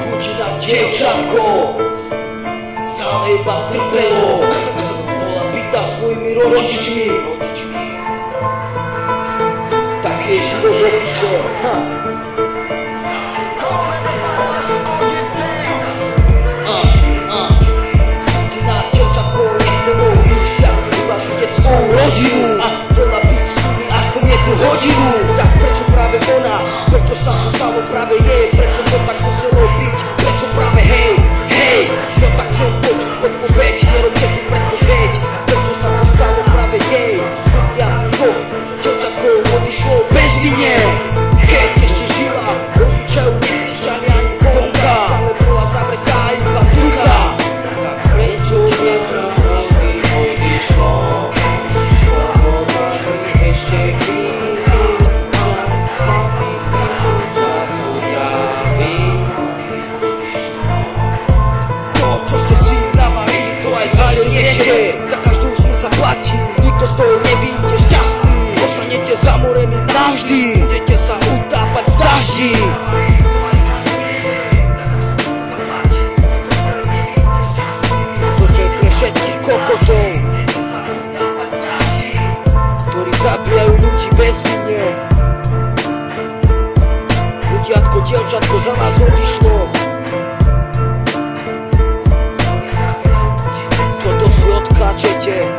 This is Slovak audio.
Chudina dievčatko, stále iba trpelo, bola bytá svojimi rodičmi. Tak je život do piče. Chudina dievčatko nechcelo nič viac, iba vidieť svoju rodinu a chcela byť s nimi aspoň jednu hodinu. Tak prečo práve ona? Prečo sa to stalo práve jej? Prečo to tak muselo byť? Prečo práve hej? Hej! No tak chcem počuť odpoveď, nerobte tu predpoveď. Prečo sa to stalo práve jej? Chudňatko, dievčatko odišlo bez vine. Keď ešte žila, rodičia ju nepúšťali ani vonka. Stále bola zavretá iba vnúka. Tak prečo dievčatko odišlo? Ešte chvíľu, máme chvíľu času tráviť. To, čo ste si navarili, to aj zaženiete. Za každú smrť sa platí, nikto z toho nevyjde šťastný. Ostanete zamorení navždy, budete sa utápať v daždi. Toto je pre všetkých kokotov, ktorí zabíjajú ľudí bez vine. Ľudiatko, dievčatko za vás odišlo. Toto si odkáčete.